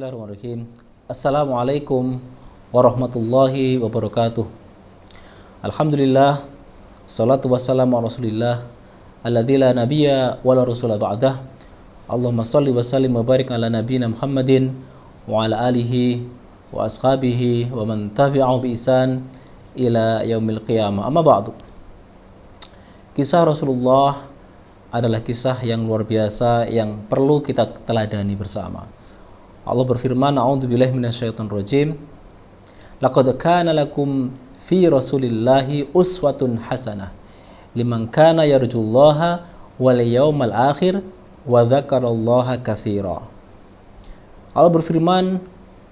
Bismillahirrahmanirrahim. Assalamualaikum warahmatullahi wabarakatuh. Alhamdulillah, salatu wassalamu ala rasulillah alladzi la nabiyya wa la rasula ba'dah. Allahumma salli wa sallim wa barik ala nabiyyina Muhammadin wa ala alihi wa ashabihi wa man tabi'ahu bi ihsan ila yaumil qiyamah. Amma ba'du. Kisah Rasulullah adalah kisah yang luar biasa yang perlu kita teladani bersama. Allah berfirman, a'udzubillahi minasyaitonir rajim. Laqad kana lakum fi Rasulillahi uswatun hasanah liman kana yarjullaha wal yawmal akhir wa dzakarallaha katsira. Allah berfirman,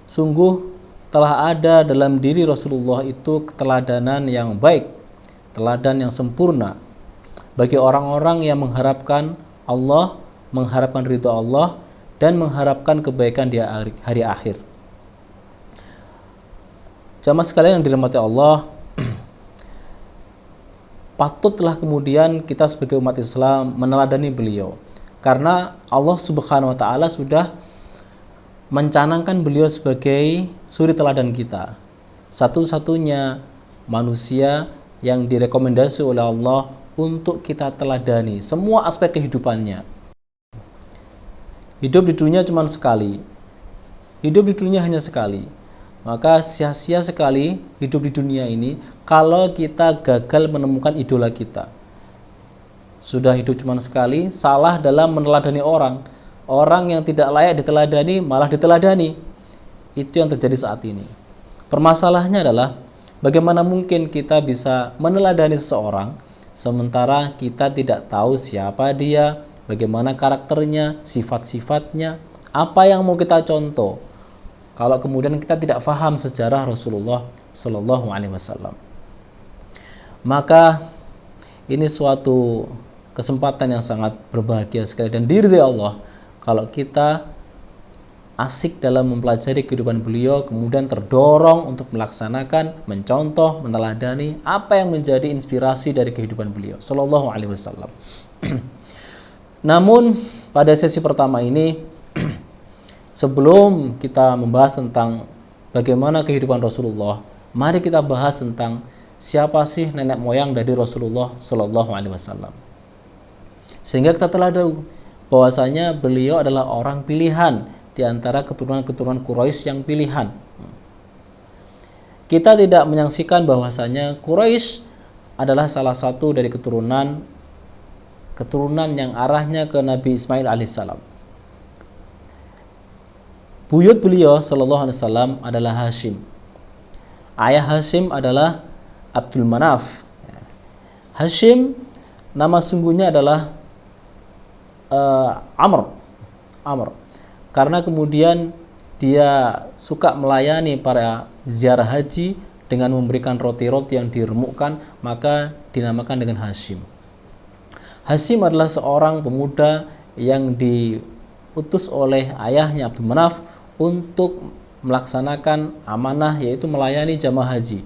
sungguh telah ada dalam diri Rasulullah itu keteladanan yang baik, teladan yang sempurna bagi orang-orang yang mengharapkan Allah, mengharapkan ridha Allah, dan mengharapkan kebaikan di hari akhir. Jamaah sekalian yang dirahmati Allah, patutlah kemudian kita sebagai umat Islam meneladani beliau, karena Allah Subhanahu wa taala sudah mencanangkan beliau sebagai suri teladan kita, satu-satunya manusia yang direkomendasi oleh Allah untuk kita teladani semua aspek kehidupannya. Hidup di dunia cuma sekali. Hidup di dunia hanya sekali. Maka sia-sia sekali hidup di dunia ini kalau kita gagal menemukan idola kita. Sudah hidup cuma sekali, salah dalam meneladani orang. Orang yang tidak layak diteladani malah diteladani. Itu yang terjadi saat ini. Permasalahannya adalah bagaimana mungkin kita bisa meneladani seseorang sementara kita tidak tahu siapa dia, bagaimana karakternya, sifat-sifatnya, apa yang mau kita contoh. Kalau kemudian kita tidak paham sejarah Rasulullah Shallallahu Alaihi Wasallam, maka ini suatu kesempatan yang sangat berbahagia sekali dan diridhai Allah kalau kita asik dalam mempelajari kehidupan beliau, kemudian terdorong untuk melaksanakan, mencontoh, meneladani apa yang menjadi inspirasi dari kehidupan beliau Shallallahu Alaihi Wasallam. Namun pada sesi pertama ini, sebelum kita membahas tentang bagaimana kehidupan Rasulullah, mari kita bahas tentang siapa sih nenek moyang dari Rasulullah Shallallahu Alaihi Wasallam, sehingga kita telah tahu bahwasanya beliau adalah orang pilihan di antara keturunan-keturunan Quraisy yang pilihan. Kita tidak menyaksikan bahwasanya Quraisy adalah salah satu dari keturunan yang arahnya ke Nabi Ismail alaihissalam. Buyut beliau sallallahu alaihi wasallam adalah Hashim. Ayah Hashim adalah Abdul Manaf. Hashim nama sungguhnya adalah Amr. Karena kemudian dia suka melayani para ziarah haji dengan memberikan roti-roti yang diremukkan, maka dinamakan dengan Hashim. Hashim adalah seorang pemuda yang diutus oleh ayahnya Abdul Manaf untuk melaksanakan amanah, yaitu melayani jamaah haji,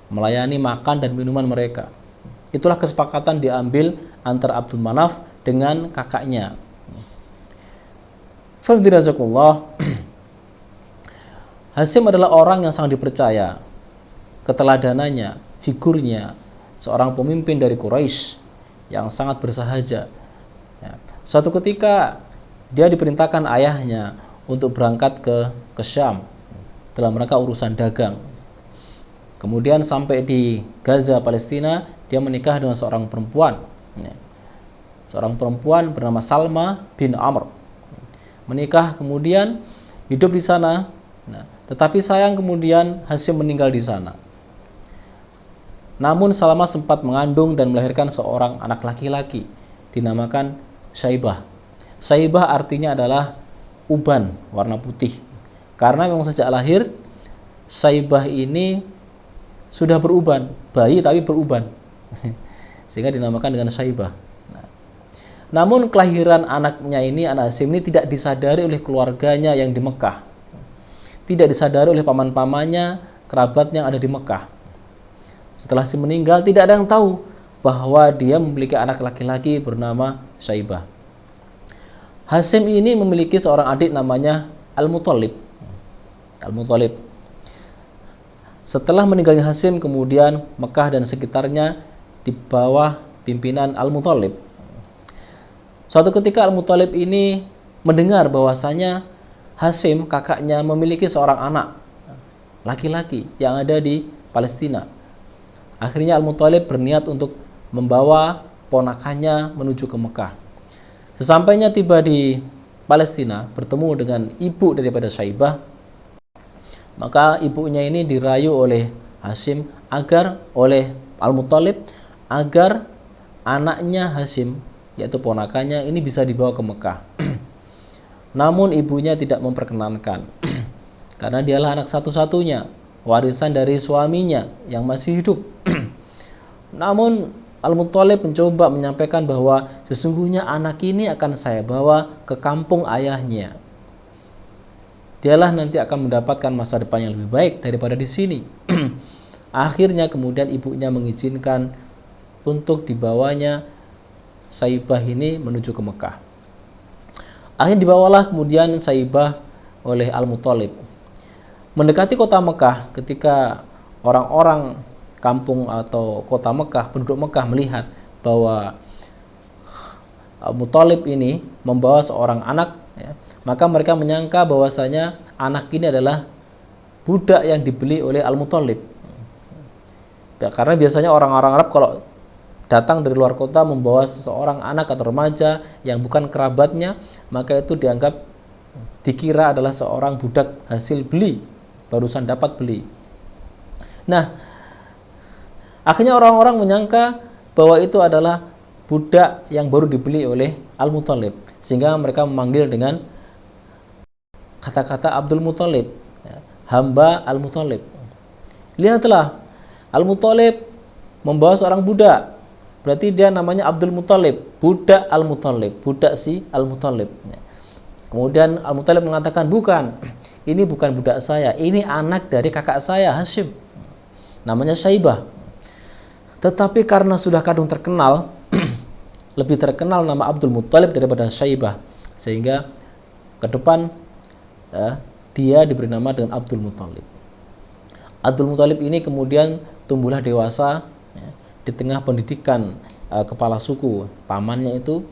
melayani makan dan minuman mereka. Itulah kesepakatan diambil antara Abdul Manaf dengan kakaknya. Fadhirazakullah, Hashim adalah orang yang sangat dipercaya, keteladanannya, figurnya, seorang pemimpin dari Quraisy yang sangat bersahaja. Suatu ketika dia diperintahkan ayahnya untuk berangkat ke Syam dalam rangka urusan dagang. Kemudian sampai di Gaza, Palestina, dia menikah dengan seorang perempuan. Seorang perempuan bernama Salma bin Amr. Menikah, kemudian hidup di sana. Tetapi sayang kemudian Hashim meninggal di sana. Namun Salma sempat mengandung dan melahirkan seorang anak laki-laki dinamakan Syaibah. Syaibah artinya adalah uban warna putih. Karena memang sejak lahir Syaibah ini sudah beruban, bayi tapi beruban. Sehingga dinamakan dengan Syaibah. Namun kelahiran anaknya ini, anak Hashim ini tidak disadari oleh keluarganya yang di Mekah. Tidak disadari oleh paman-pamannya, kerabatnya yang ada di Mekah. Setelah Hashim meninggal, tidak ada yang tahu bahwa dia memiliki anak laki-laki bernama Syaibah. Hashim ini memiliki seorang adik namanya Al-Muthalib. Al-Muthalib. Setelah meninggalnya Hashim, kemudian Mekah dan sekitarnya di bawah pimpinan Al-Muthalib. Suatu ketika Al-Muthalib ini mendengar bahwasanya Hashim, kakaknya, memiliki seorang anak laki-laki yang ada di Palestina. Akhirnya Al-Muthalib berniat untuk membawa ponakannya menuju ke Mekah. Sesampainya tiba di Palestina, bertemu dengan ibu daripada Syaibah, maka ibunya ini dirayu oleh Hashim oleh Al-Muthalib agar anaknya Hashim, yaitu ponakannya, ini bisa dibawa ke Mekah. Namun ibunya tidak memperkenankan karena dialah anak satu-satunya, warisan dari suaminya yang masih hidup. Namun Al-Muthalib mencoba menyampaikan bahwa sesungguhnya anak ini akan saya bawa ke kampung ayahnya. Dialah nanti akan mendapatkan masa depan yang lebih baik daripada di sini. Akhirnya kemudian ibunya mengizinkan untuk dibawanya Syaibah ini menuju ke Mekah. Akhirnya dibawalah kemudian Syaibah oleh Al-Muthalib. Mendekati kota Mekah, ketika orang-orang kampung atau kota Mekah, penduduk Mekah melihat bahwa Al-Muthalib ini membawa seorang anak, ya, maka mereka menyangka bahwasanya anak ini adalah budak yang dibeli oleh Al-Muthalib. Ya, karena biasanya orang-orang Arab kalau datang dari luar kota membawa seseorang anak atau remaja yang bukan kerabatnya, maka itu dikira adalah seorang budak hasil beli, barusan dapat beli. Nah, akhirnya orang-orang menyangka bahwa itu adalah budak yang baru dibeli oleh Al-Muthalib, sehingga mereka memanggil dengan kata-kata Abdul Muthalib, ya, hamba Al-Muthalib. Lihatlah, Al-Muthalib membawa seorang budak, berarti dia namanya Abdul Muthalib, budak Al-Muthalib, budak si Al-Muthalib. Kemudian Al-Muthalib mengatakan, bukan, ini bukan budak saya, ini anak dari kakak saya Hashim, namanya Syaibah. Tetapi karena sudah kadung terkenal, lebih terkenal nama Abdul Muthalib daripada Syaibah, sehingga ke depan dia diberi nama dengan Abdul Muthalib. Abdul Muthalib ini kemudian tumbuhlah dewasa, ya, di tengah pendidikan kepala suku pamannya itu.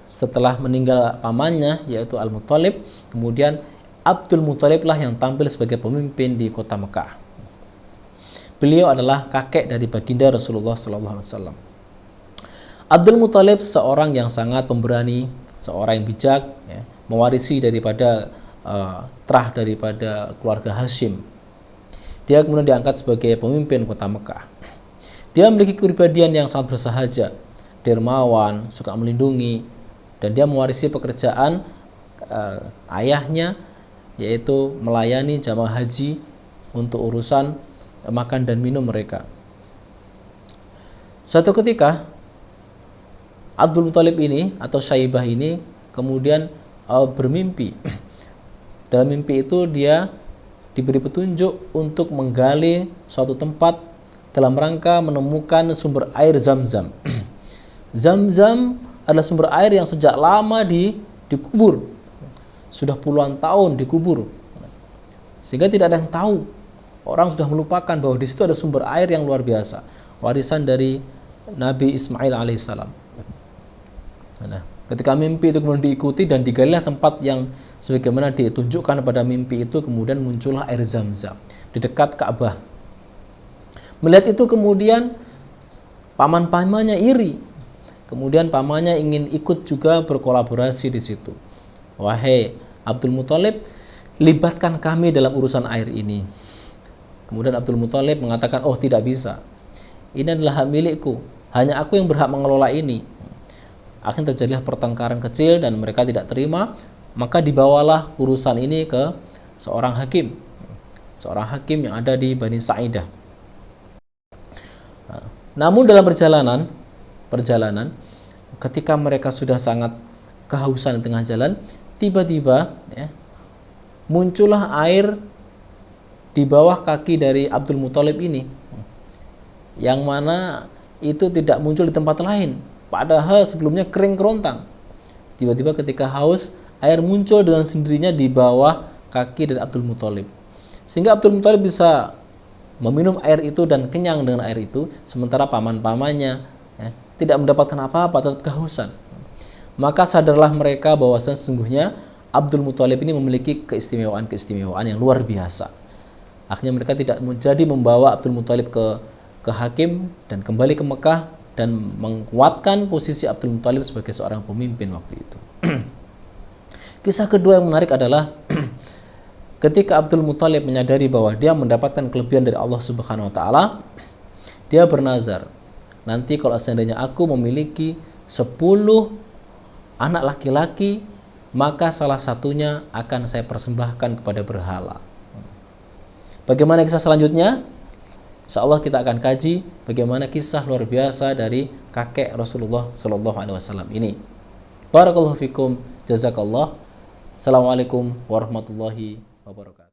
Setelah meninggal pamannya yaitu Al-Muthalib, kemudian Abdul Muthalib lah yang tampil sebagai pemimpin di kota Mekah. Beliau adalah kakek dari baginda Rasulullah SAW. Abdul Muthalib seorang yang sangat pemberani, seorang yang bijak, ya, mewarisi daripada terah daripada keluarga Hashim. Dia kemudian diangkat sebagai pemimpin kota Mekah. Dia memiliki kepribadian yang sangat bersahaja, dermawan, suka melindungi, dan dia mewarisi pekerjaan ayahnya, yaitu melayani jamaah haji untuk urusan makan dan minum mereka. Suatu ketika Abdul Muthalib ini atau Syaibah ini kemudian bermimpi. Dalam mimpi itu dia diberi petunjuk untuk menggali suatu tempat dalam rangka menemukan sumber air Zam-Zam. Zam-Zam adalah sumber air yang sejak lama dikubur, sudah puluhan tahun dikubur, sehingga tidak ada yang tahu. Orang sudah melupakan bahwa di situ ada sumber air yang luar biasa, warisan dari Nabi Ismail alaihissalam. Nah, ketika mimpi itu kemudian diikuti dan digalilah tempat yang sebagaimana ditunjukkan pada mimpi itu, kemudian muncullah air Zam-Zam di dekat Ka'bah. Melihat itu kemudian paman-pamannya iri. Kemudian pamannya ingin ikut juga berkolaborasi di situ. Wahai Abdul Muthalib, libatkan kami dalam urusan air ini. Kemudian Abdul Muthalib mengatakan, oh tidak bisa. Ini adalah hak milikku. Hanya aku yang berhak mengelola ini. Akhirnya terjadilah pertengkaran kecil dan mereka tidak terima. Maka dibawalah urusan ini ke seorang hakim. Seorang hakim yang ada di Bani Sa'idah. Namun dalam perjalanan ketika mereka sudah sangat kehausan di tengah jalan, tiba-tiba ya, muncullah air di bawah kaki dari Abdul Muthalib ini, yang mana itu tidak muncul di tempat lain, padahal sebelumnya kering kerontang. Tiba-tiba ketika haus, air muncul dengan sendirinya di bawah kaki dari Abdul Muthalib. Sehingga Abdul Muthalib bisa meminum air itu dan kenyang dengan air itu, sementara paman-pamannya tidak mendapatkan apa-apa, tetap kehausan. Maka sadarlah mereka bahwasanya sesungguhnya Abdul Muthalib ini memiliki keistimewaan yang luar biasa. Akhirnya mereka tidak menjadi membawa Abdul Muthalib ke hakim dan kembali ke Mekah dan menguatkan posisi Abdul Muthalib sebagai seorang pemimpin waktu itu. Kisah kedua yang menarik adalah ketika Abdul Muthalib menyadari bahwa dia mendapatkan kelebihan dari Allah Subhanahu wa taala, dia bernazar, nanti kalau seandainya aku memiliki 10 anak laki-laki, maka salah satunya akan saya persembahkan kepada berhala. Bagaimana kisah selanjutnya? Insyaallah kita akan kaji bagaimana kisah luar biasa dari kakek Rasulullah Shallallahu Alaihi Wasallam ini. Barakallahu fikum, jazakallah. Assalamualaikum warahmatullahi wabarakatuh.